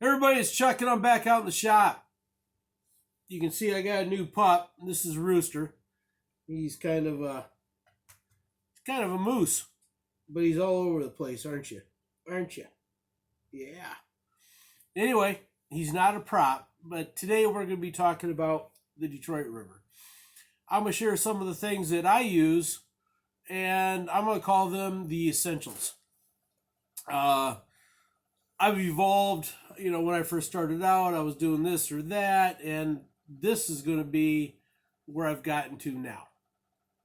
Everybody's checking. I'm back out in the shop. You can see I got a new pup. This is Rooster. He's kind of a moose, but he's all over the place, aren't you? Aren't you? Yeah. Anyway, he's not a prop, but today we're going to be talking about the Detroit River. I'm going to share some of the things that I use, and I'm going to call them the essentials. I've evolved, when I first started out, I was doing this or that, and this is going to be where I've gotten to now.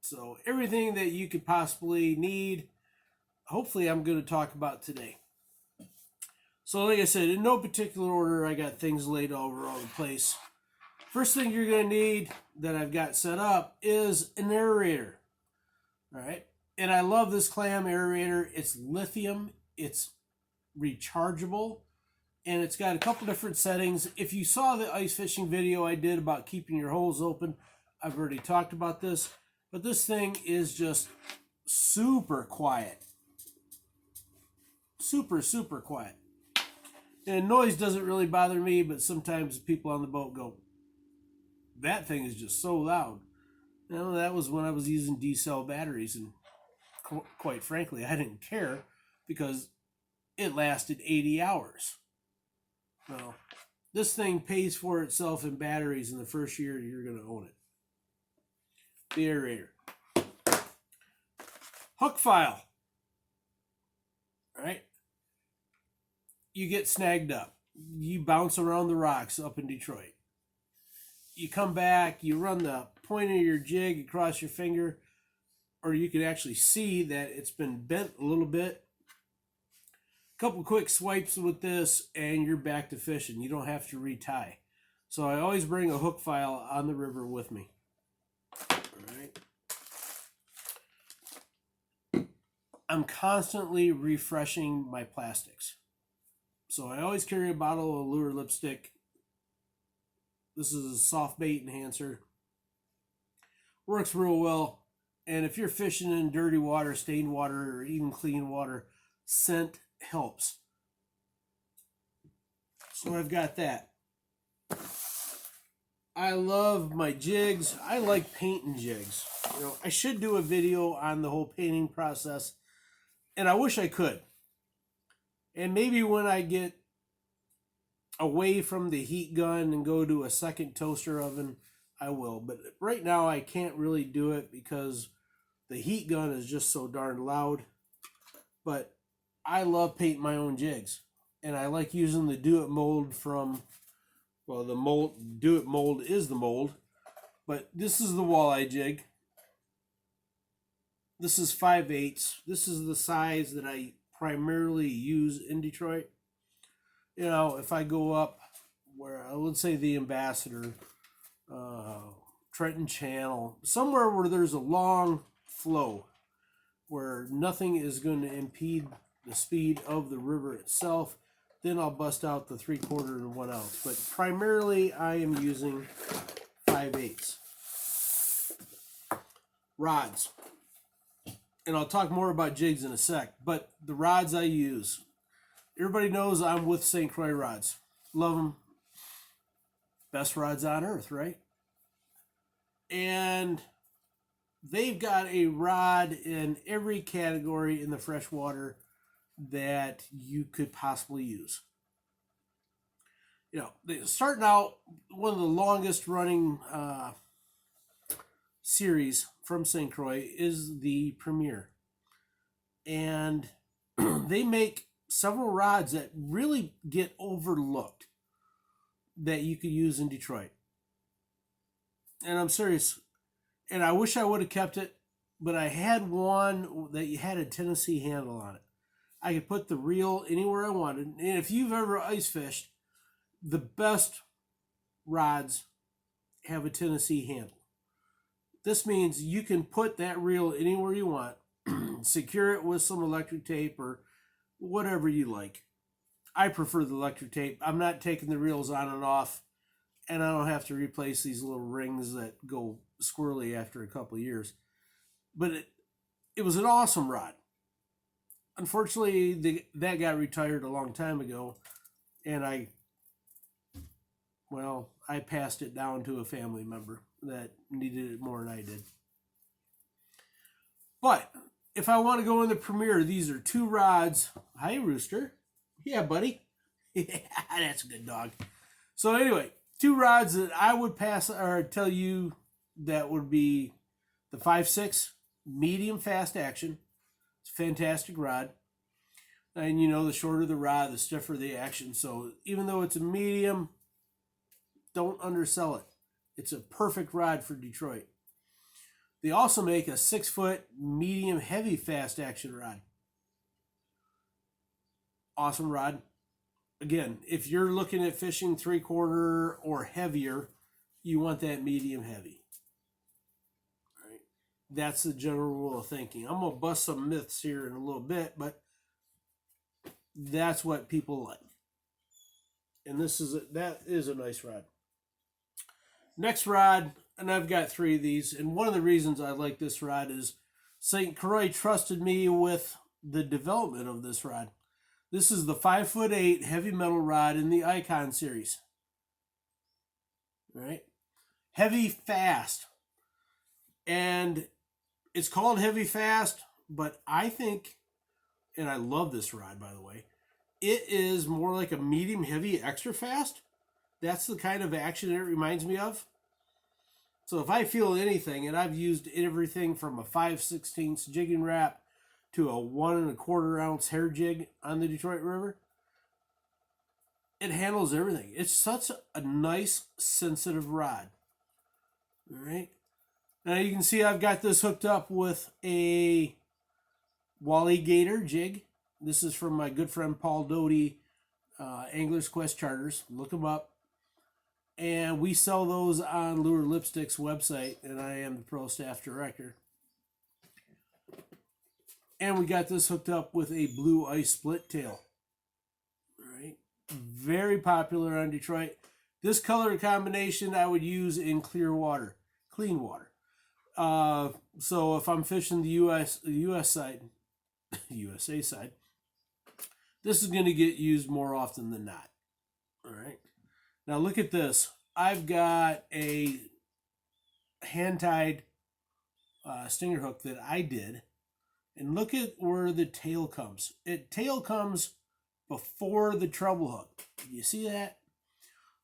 So everything that you could possibly need, hopefully I'm going to talk about today. So like I said, in no particular order, I got things laid over all the place. First thing you're going to need that I've got set up is an aerator. All right. And I love this clam aerator. It's lithium. It's rechargeable. And it's got a couple different settings. If you saw the ice fishing video I did about keeping your holes open, I've already talked about this. But this thing is just super quiet. Super, super quiet. And noise doesn't really bother me, but sometimes people on the boat go, that thing is just so loud. That was when I was using D-cell batteries, and quite frankly, I didn't care because it lasted 80 hours. Well, this thing pays for itself in batteries in the first year you're going to own it. The aerator. Hook file. All right. You get snagged up. You bounce around the rocks up in Detroit. You come back, you run the point of your jig across your finger, or you can actually see that it's been bent a little bit. A couple quick swipes with this, and you're back to fishing. You don't have to retie. So I always bring a hook file on the river with me. All right. I'm constantly refreshing my plastics. So I always carry a bottle of lure lipstick. This is a soft bait enhancer. Works real well. And if you're fishing in dirty water, stained water, or even clean water, scent helps. So I've got that. I love my jigs. I like painting jigs. I should do a video on the whole painting process, and I wish I could. And maybe when I get away from the heat gun and go to a second toaster oven, I will. But right now I can't really do it because the heat gun is just so darn loud. But I love painting my own jigs. And I like using the Do It mold from, well, the mold, Do It mold is the mold. But this is the walleye jig. This is 5/8. This is the size that I primarily use in Detroit. If I go up where, let's say the Ambassador, Trenton Channel, somewhere where there's a long flow, where nothing is going to impede the speed of the river itself, then I'll bust out the 3/4 and 1 ounce. But primarily I am using 5/8. Rods. And I'll talk more about jigs in a sec, but the rods I use, everybody knows I'm with St. Croix rods. Love them. Best rods on earth, right? And they've got a rod in every category in the freshwater that you could possibly use. Starting out, one of the longest running series from St. Croix is the Premier. And they make several rods that really get overlooked that you could use in Detroit. And I'm serious. And I wish I would have kept it, but I had one that had a Tennessee handle on it. I could put the reel anywhere I wanted. And if you've ever ice fished, the best rods have a Tennessee handle. This means you can put that reel anywhere you want, secure it with some electric tape or whatever you like. I prefer the electric tape. I'm not taking the reels on and off, and I don't have to replace these little rings that go squirrely after a couple of years. But it was an awesome rod. Unfortunately, that got retired a long time ago, and I Well, I passed it down to a family member that needed it more than I did. But if I want to go in the Premier, these are two rods. Hi, Rooster. Yeah, buddy. Yeah, that's a good dog. So anyway, two rods that I would pass or tell you that would be the 5.6 medium fast action. It's a fantastic rod. And you know, the shorter the rod, the stiffer the action. So even though it's a medium, don't undersell it. It's a perfect rod for Detroit. They also make a 6-foot medium heavy fast action rod. Awesome rod. Again, if you're looking at fishing 3/4 or heavier, you want that medium heavy. All right. That's the general rule of thinking. I'm gonna bust some myths here in a little bit, but that's what people like. And that is a nice rod. Next rod, and I've got 3 of these, and one of the reasons I like this rod is St. Croix trusted me with the development of this rod. This is the 5'8" heavy metal rod in the Icon series. All right? Heavy fast. And it's called heavy fast, but I think, and I love this rod by the way, it is more like a medium heavy extra fast. That's the kind of action it reminds me of. So if I feel anything, and I've used everything from a 5/16 jigging wrap to a 1 1/4 ounce hair jig on the Detroit River, it handles everything. It's such a nice, sensitive rod. All right. Now you can see I've got this hooked up with a Wally Gator jig. This is from my good friend Paul Doty, Anglers Quest Charters. Look them up. And we sell those on Lure Lipstick's website, and I am the pro staff director. And we got this hooked up with a blue ice split tail. All right. Very popular on Detroit. This color combination I would use in clear water, clean water. So if I'm fishing the US side, USA side, this is going to get used more often than not. All right. Now look at this. I've got a hand-tied stinger hook that I did. And look at where the tail comes. Tail comes before the treble hook. You see that?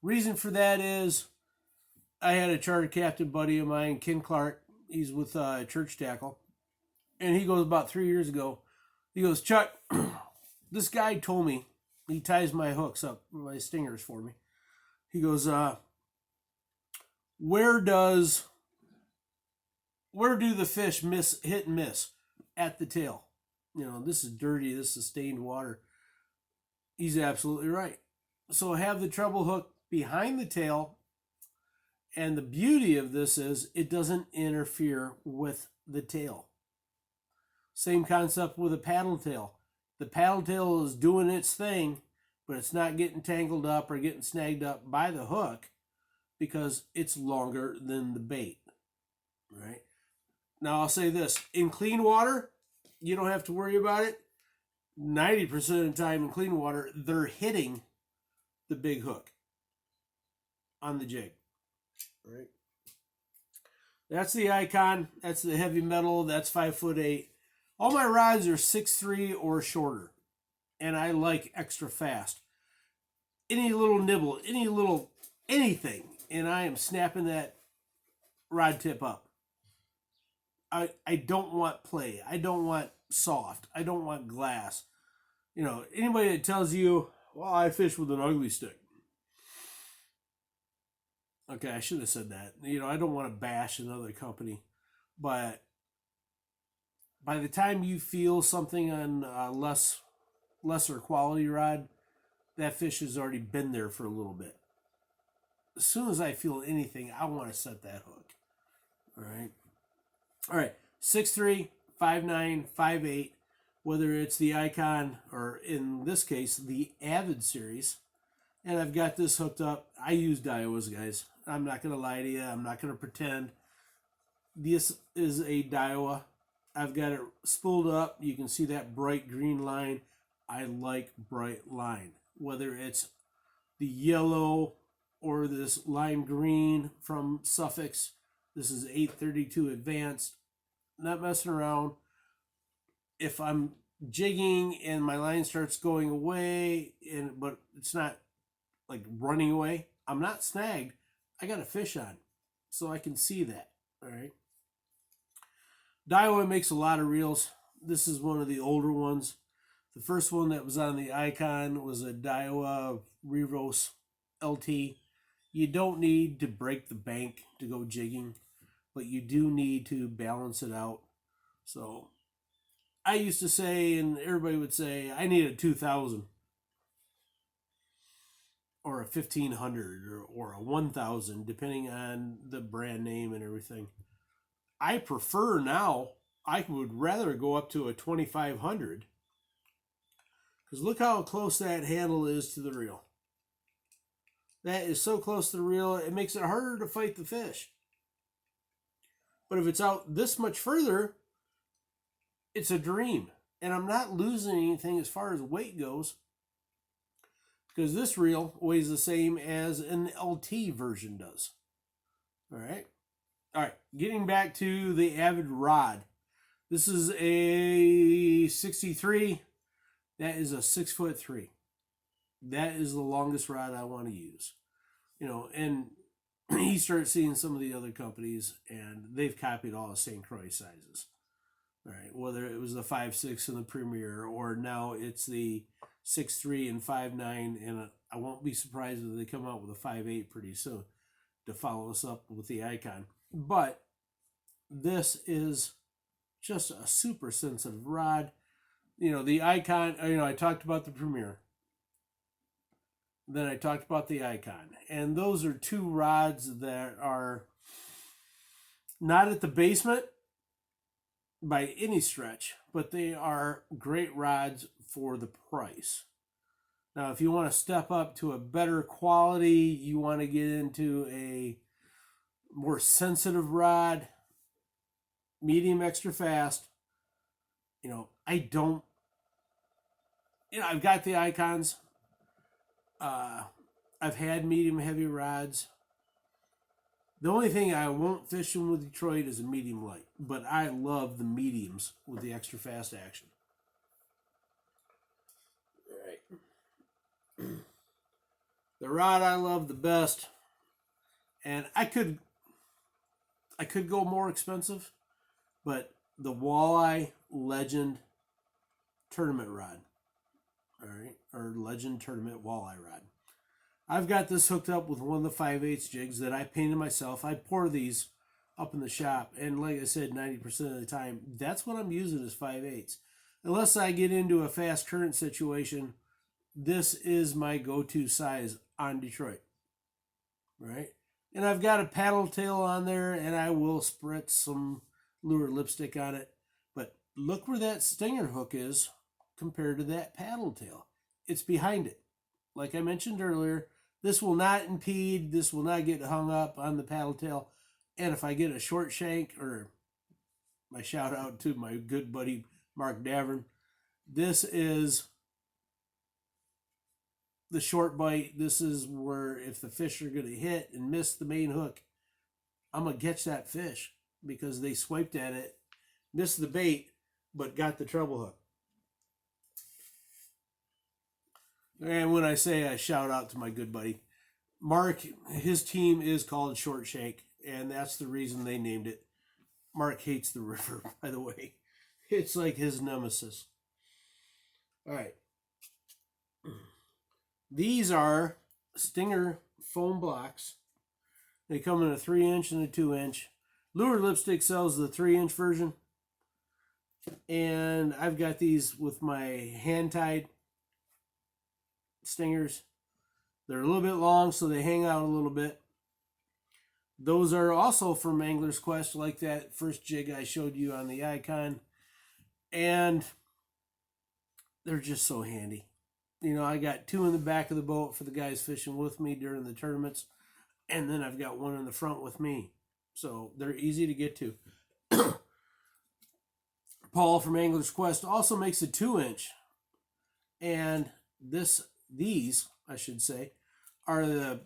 Reason for that is I had a charter captain buddy of mine, Ken Clark. He's with Church Tackle. And he goes, about 3 years ago, he goes, Chuck, this guy told me, he ties my hooks up, my stingers for me. He goes, where do the fish hit and miss? At the tail. You know, this is dirty, this is stained water. He's absolutely right. So have the treble hook behind the tail, and the beauty of this is it doesn't interfere with the tail. Same concept with a paddle tail. The paddle tail is doing its thing, but it's not getting tangled up or getting snagged up by the hook because it's longer than the bait, right? Now I'll say this, in clean water, you don't have to worry about it. 90% of the time in clean water, they're hitting the big hook on the jig, right? That's the Icon, that's the heavy metal, that's 5'8". All my rods are 6'3" or shorter, and I like extra fast. Any little nibble, any little anything, and I am snapping that rod tip up. I don't want play. I don't want soft. I don't want glass. You know, anybody that tells you, well, I fish with an ugly stick. Okay, I should have said that. You know, I don't want to bash another company. But by the time you feel something on a lesser quality rod, that fish has already been there for a little bit. As soon as I feel anything, I want to set that hook. All right. All right, 6'3", 5'9", 5'8", whether it's the Icon or in this case, the Avid series. And I've got this hooked up. I use Daiwas, guys. I'm not going to lie to you. I'm not going to pretend. This is a Daiwa. I've got it spooled up. You can see that bright green line. I like bright line. Whether it's the yellow or this lime green from Suffolk. This is 832 Advanced. Not messing around. If I'm jigging and my line starts going away, but it's not like running away, I'm not snagged. I got a fish on, so I can see that. All right. Daiwa makes a lot of reels. This is one of the older ones. The first one that was on the icon was a Daiwa Reverse LT. You don't need to break the bank to go jigging, but you do need to balance it out. So I used to say, and everybody would say, I need a 2000 or a 1500 or a 1000, depending on the brand name and everything. I prefer now, I would rather go up to a 2500, because look how close that handle is to the reel. That is so close to the reel, it makes it harder to fight the fish. But if it's out this much further, it's a dream. And I'm not losing anything as far as weight goes, because this reel weighs the same as an LT version does. All right. All right. Getting back to the Avid rod. This is a 63. That is a 6'3". That is the longest rod I want to use. You know, and you start seeing some of the other companies, and they've copied all the St. Croix sizes. All right, whether it was the 5.6 and the Premier, or now it's the 6.3 and 5.9, and I won't be surprised if they come out with a 5.8 pretty soon to follow us up with the Icon. But this is just a super sensitive rod. You know, the Icon, you know, I talked about the Premier. Then I talked about the Icon. And those are two rods that are not at the basement by any stretch, but they are great rods for the price. Now, if you want to step up to a better quality, you want to get into a more sensitive rod, medium extra fast. You know, I've got the Icons. I've had medium heavy rods. The only thing I won't fish in with Detroit is a medium light, but I love the mediums with the extra fast action. All right. The rod I love the best, and I could go more expensive, but the Walleye Legend tournament rod. All right, or Legend Tournament Walleye rod. I've got this hooked up with one of the 5/8 jigs that I painted myself. I pour these up in the shop, and like I said, 90% of the time, that's what I'm using is 5/8. Unless I get into a fast current situation, this is my go-to size on Detroit. Right? And I've got a paddle tail on there, and I will spritz some lure lipstick on it. But look where that stinger hook is compared to that paddle tail. It's behind it. Like I mentioned earlier, this will not impede, this will not get hung up on the paddle tail. And if I get a short shank, or my shout out to my good buddy Mark Davern, this is the short bite. This is where if the fish are going to hit and miss the main hook, I'm going to catch that fish because they swiped at it, missed the bait, but got the treble hook. And when I say a shout out to my good buddy Mark, his team is called Short Shank, and that's the reason they named it. Mark hates the river, by the way. It's like his nemesis. All right. These are Stinger foam blocks. They come in a 3-inch and a 2-inch. Lure Lipstick sells the 3-inch version. And I've got these with my hand-tied stingers. They're a little bit long, so they hang out a little bit. Those are also from Angler's Quest, like that first jig I showed you on the Icon. And they're just so handy. You know, I got 2 in the back of the boat for the guys fishing with me during the tournaments. And then I've got 1 in the front with me. So they're easy to get to. Paul from Angler's Quest also makes a 2-inch. And these, I should say, are the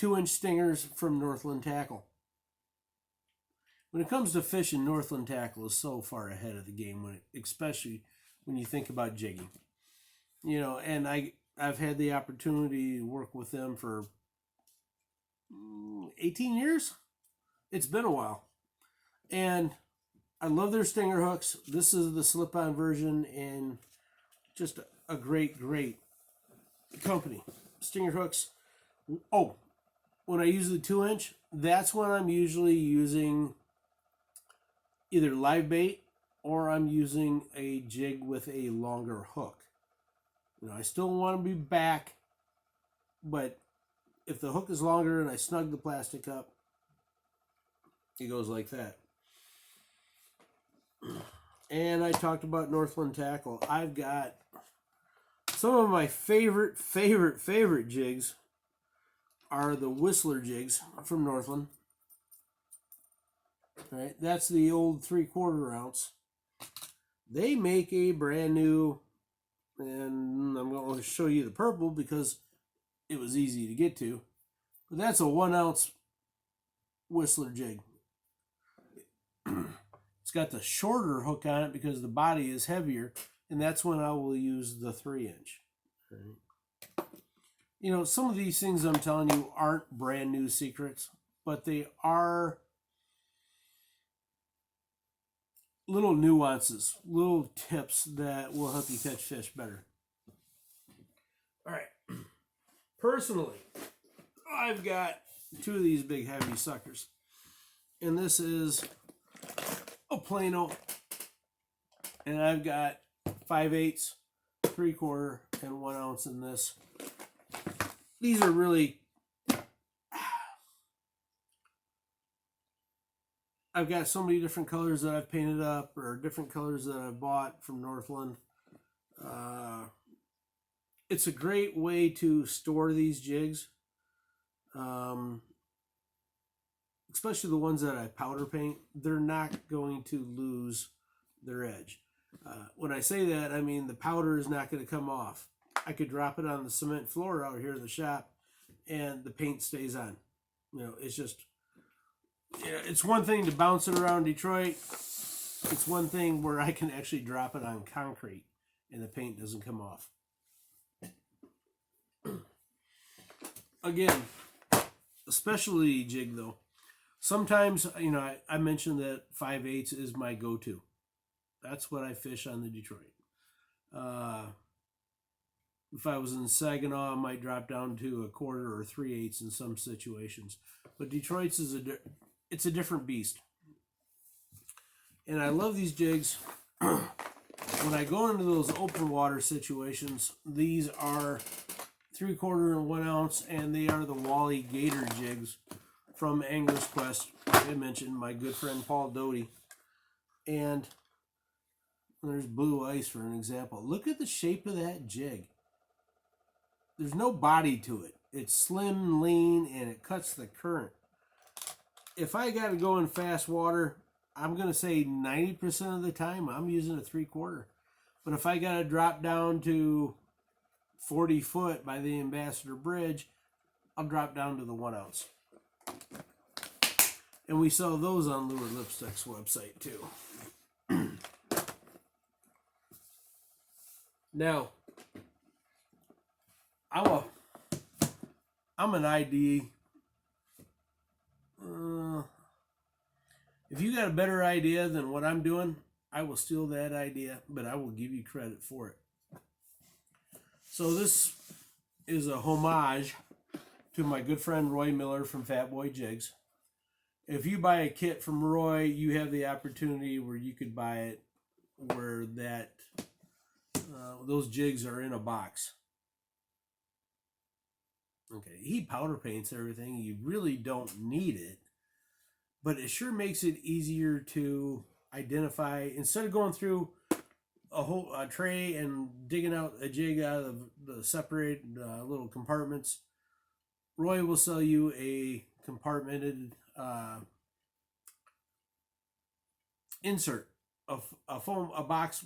2-inch stingers from Northland Tackle. When it comes to fishing, Northland Tackle is so far ahead of the game, especially when you think about jigging. And I've had the opportunity to work with them for 18 years. It's been a while. And I love their stinger hooks. This is the slip-on version, and just a great, great company. Stinger hooks. Oh, when I use the 2-inch, that's when I'm usually using either live bait or I'm using a jig with a longer hook. I still want to be back, but if the hook is longer and I snug the plastic up, it goes like that. And I talked about Northland Tackle. I've got some of my favorite jigs are the Whistler jigs from Northland. All right, that's the old 3/4 ounce. They make a brand new, and I'm going to show you the purple because it was easy to get to. But that's a 1-ounce Whistler jig. It's got the shorter hook on it because the body is heavier, and that's when I will use the 3-inch. Right. Some of these things I'm telling you aren't brand new secrets, but they are little nuances, little tips that will help you catch fish better. All right. Personally, I've got 2 of these big heavy suckers. And this is a Plano. And I've got 5/8, 3/4, and 1 ounce in this. These are really, I've got so many different colors that I've painted up, or different colors that I've bought from Northland. It's a great way to store these jigs, especially the ones that I powder paint. They're not going to lose their edge. When I say that, I mean the powder is not going to come off. I could drop it on the cement floor out here in the shop, and the paint stays on. It's just, it's one thing to bounce it around Detroit. It's one thing where I can actually drop it on concrete, and the paint doesn't come off. Again, especially jig though. Sometimes, I mentioned that 5/8 is my go-to. That's what I fish on the Detroit. If I was in Saginaw, I might drop down to 1/4 or 3/8 in some situations. But Detroit's it's a different beast. And I love these jigs. When I go into those open water situations, these are 3/4 and 1 ounce, and they are the Wally Gator jigs from Angler's Quest. Like I mentioned, my good friend Paul Doty. And there's Blue Ice for an example. Look at the shape of that jig. There's no body to it. It's slim, lean, and it cuts the current. If I got to go in fast water, I'm going to say 90% of the time I'm using a 3/4. But if I got to drop down to 40 foot by the Ambassador Bridge, I'll drop down to the 1 ounce. And we sell those on Lure Lipstick's website too. Now, I'm an ID. If you got a better idea than what I'm doing, I will steal that idea, but I will give you credit for it. So this is a homage to my good friend Roy Miller from Fat Boy Jigs. If you buy a kit from Roy, you have the opportunity where you could buy it where those jigs are in a box. Okay, he powder paints everything. You really don't need it, but it sure makes it easier to identify. Instead of going through a tray and digging out a jig out of the separate little compartments, Roy will sell you a compartmented insert of a box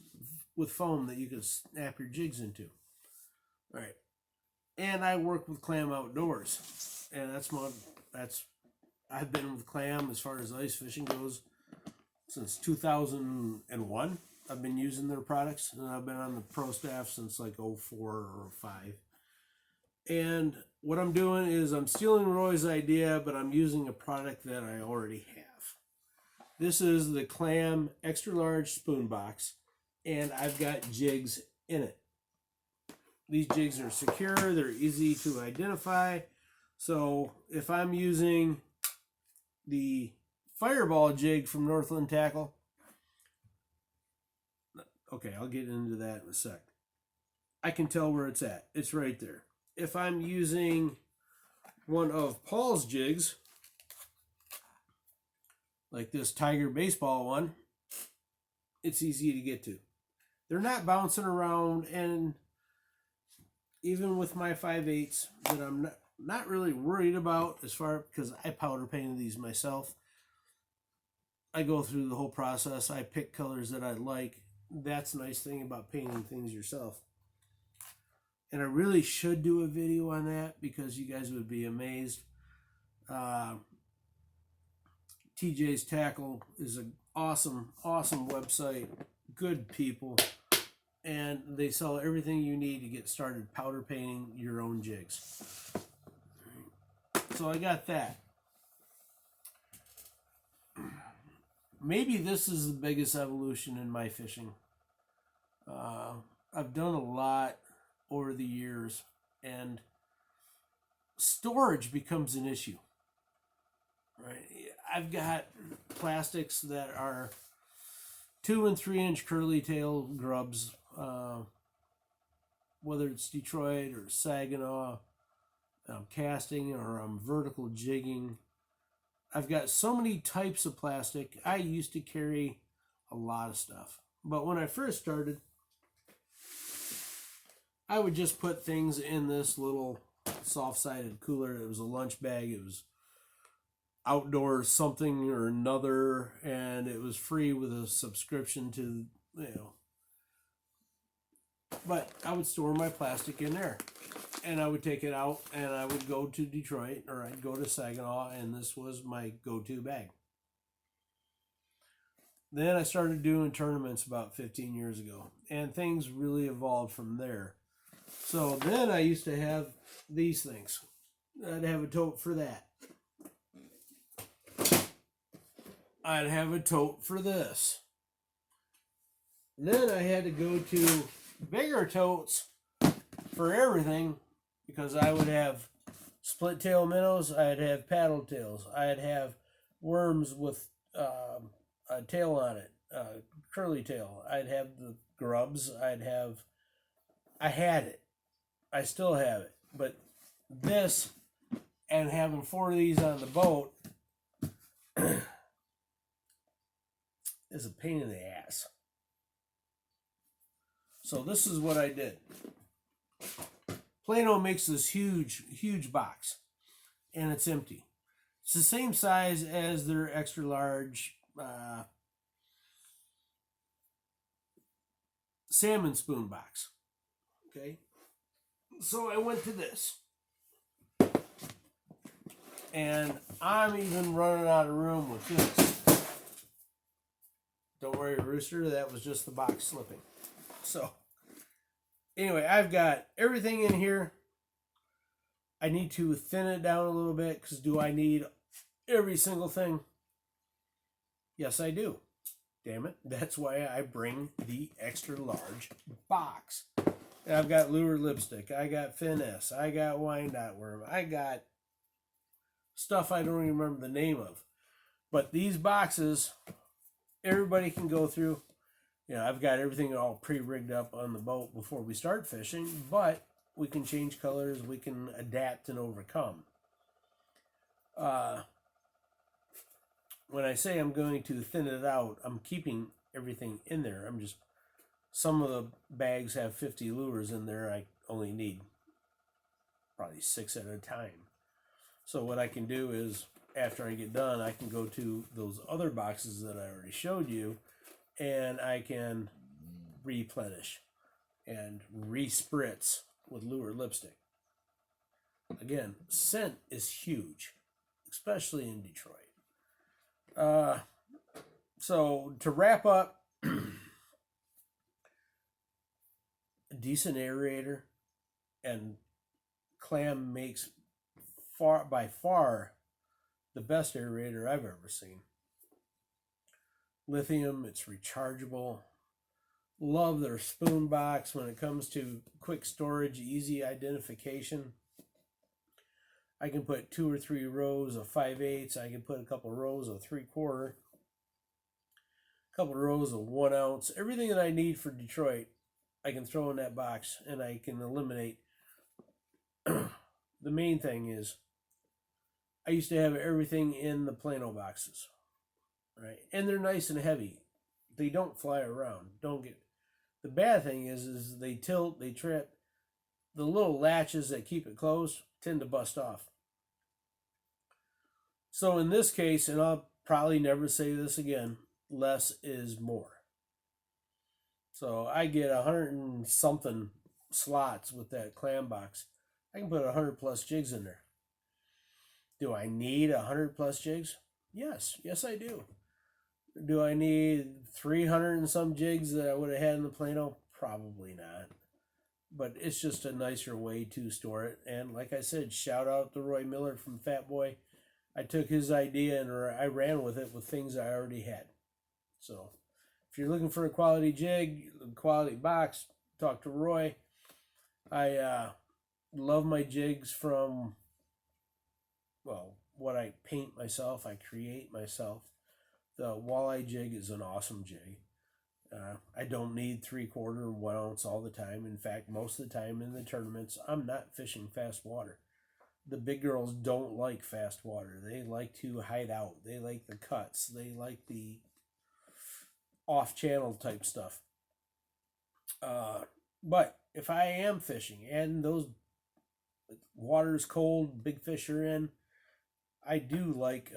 with foam that you can snap your jigs into. All right. And I work with Clam Outdoors. and that's I've been with clam as far as ice fishing goes since 2001. I've been using their products, and I've been on the pro staff since like '04 or '05. And what I'm doing is I'm stealing Roy's idea, but I'm using a product that I already have. This is the Clam Extra Large Spoon Box, and I've got jigs in it. These jigs are secure, they're easy to identify. So if I'm using the Fireball jig from Northland Tackle, okay, I'll get into that in a sec. I can tell where it's at. It's right there. If I'm using one of Paul's jigs, like this Tiger Baseball one, it's easy to get to. They're not bouncing around, and even with my 5/8 that I'm not really worried about as far, because I powder painted these myself. I go through the whole process. I pick colors that I like. That's the nice thing about painting things yourself. And I really should do a video on that because you guys would be amazed. TJ's Tackle is an awesome, awesome website. Good people. And they sell everything you need to get started powder painting your own jigs. So I got that. Maybe this is the biggest evolution in my fishing. I've done a lot over the years, and storage becomes an issue. Right? I've got plastics that are 2 and 3 inch curly tail grubs, whether it's Detroit or Saginaw. I'm casting or I'm vertical jigging. I've got so many types of plastic. I used to carry a lot of stuff. But when I first started, I would just put things in this little soft-sided cooler. It was a lunch bag. It was outdoor something or another, and it was free with a subscription to, But I would store my plastic in there. And I would take it out, and I would go to Detroit, or I'd go to Saginaw, and this was my go-to bag. Then I started doing tournaments about 15 years ago, and things really evolved from there. So then I used to have these things. I'd have a tote for that. I'd have a tote for this. Then I had to go to bigger totes for everything, because I would have split tail minnows, I'd have paddle tails, I'd have worms with a tail on it, curly tail, I'd have the grubs, I had it, I still have it, but this, and having 4 of these on the boat is a pain in the ass. So this is what I did. Plano makes this huge, huge box, and it's empty. It's the same size as their extra large salmon spoon box. Okay, so I went to this, and I'm even running out of room with this. Don't worry, Rooster, that was just the box slipping. So anyway, I've got everything in here. I need to thin it down a little bit, because do I need every single thing? Yes, I do. Damn it. That's why I bring the extra large box. And I've got lure lipstick. I got finesse. I got Wyandotte worm. I got stuff I don't even remember the name of. But these boxes, everybody can go through. I've got everything all pre-rigged up on the boat before we start fishing, but we can change colors, we can adapt and overcome. When I say I'm going to thin it out, I'm keeping everything in there. Some of the bags have 50 lures in there. I only need probably 6 at a time. So what I can do is, after I get done, I can go to those other boxes that I already showed you, and I can replenish and re-spritz with lure lipstick. Again, scent is huge, especially in Detroit. Uh, so to wrap up, a decent aerator and clam makes by far the best aerator I've ever seen. Lithium, it's rechargeable. Love their spoon box when it comes to quick storage, easy identification. I can put 2 or 3 rows of 5/8. I can put a couple of rows of 3/4, a couple of rows of 1 ounce. Everything that I need for Detroit, I can throw in that box and I can eliminate. The main thing is, I used to have everything in the Plano boxes, right? And they're nice and heavy. They don't fly around. Don't get. The bad thing is they tilt, they trip. The little latches that keep it closed tend to bust off. So in this case, and I'll probably never say this again, less is more. So I get 100 and something slots with that clam box. I can put 100 plus jigs in there. Do I need 100 plus jigs? Yes, I do. Do I need 300 and some jigs that I would have had in the Plano? Probably not. But it's just a nicer way to store it. And like I said, shout out to Roy Miller from Fat Boy. I took his idea and I ran with it with things I already had. So if you're looking for a quality jig, quality box, talk to Roy. I love my jigs from, well, what I paint myself, I create myself. The walleye jig is an awesome jig. I don't need 3/4 and 1 ounce all the time. In fact, most of the time in the tournaments, I'm not fishing fast water. The big girls don't like fast water. They like to hide out. They like the cuts. They like the off-channel type stuff. But if I am fishing and those water's cold, big fish are in, I do like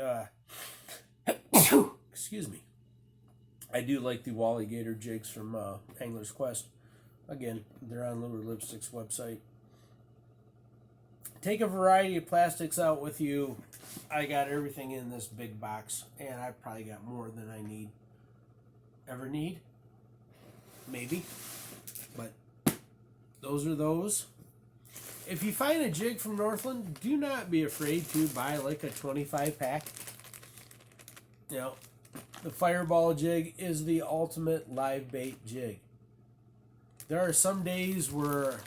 excuse me. I do like the Wally Gator jigs from Angler's Quest. Again, they're on Lure Lipstick's website. Take a variety of plastics out with you. I got everything in this big box, and I probably got more than I need. Ever need? Maybe. But those are those. If you find a jig from Northland, do not be afraid to buy like a 25 pack. You know, the Fireball jig is the ultimate live bait jig. There are some days where,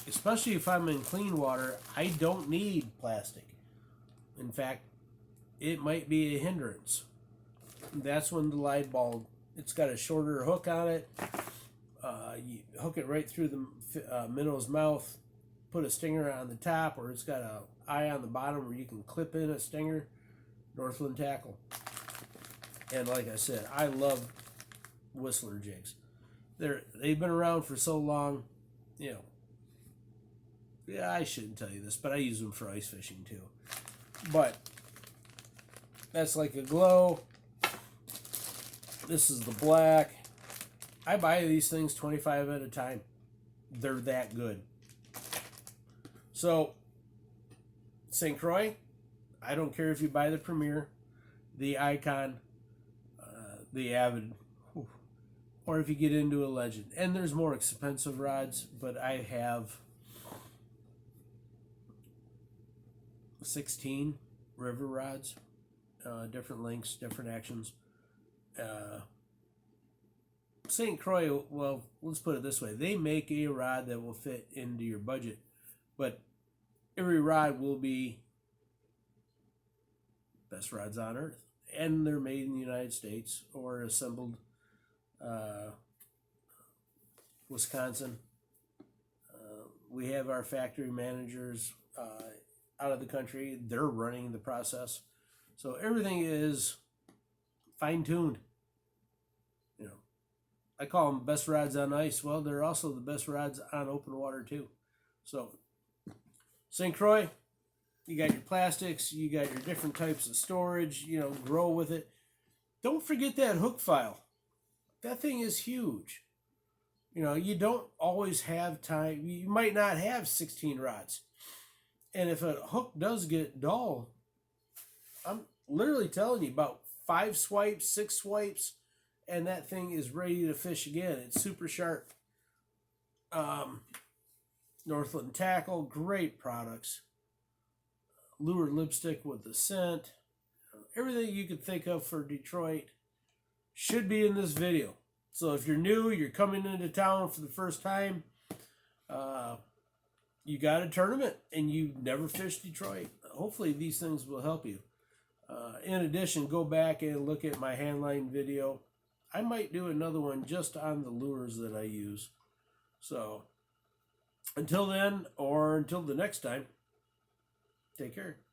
especially if I'm in clean water, I don't need plastic. In fact, it might be a hindrance. That's when the live ball, it's got a shorter hook on it. You hook it right through the minnow's mouth, put a stinger on the top, or it's got an eye on the bottom where you can clip in a stinger. Northland tackle. And like I said, I love Whistler jigs. They've been around for so long, you know. Yeah, I shouldn't tell you this, but I use them for ice fishing too. But that's like a glow. This is the black. I buy these things 25 at a time. They're that good. So, St. Croix, I don't care if you buy the Premier, the Icon, the Avid, or if you get into a Legend. And there's more expensive rods, but I have 16 river rods, different lengths, different actions. St. Croix, well, let's put it this way. They make a rod that will fit into your budget, but every rod will be best rods on earth. And they're made in the United States or assembled Wisconsin. We have our factory managers out of the country. They're running the process. So everything is fine-tuned. You know, I call them best rods on ice. Well, they're also the best rods on open water too. So St. Croix, you got your plastics, you got your different types of storage, you know, grow with it. Don't forget that hook file. That thing is huge. You know, you don't always have time. You might not have 16 rods. And if a hook does get dull, I'm literally telling you, about 5 swipes, 6 swipes, and that thing is ready to fish again. It's super sharp. Northland Tackle, great products. Lure lipstick with the scent. Everything you could think of for Detroit should be in this video. So if you're new, you're coming into town for the first time, you got a tournament and you've never fished Detroit, hopefully these things will help you. In addition, go back and look at my handline video. I might do another one just on the lures that I use. So until then, or until the next time, take care.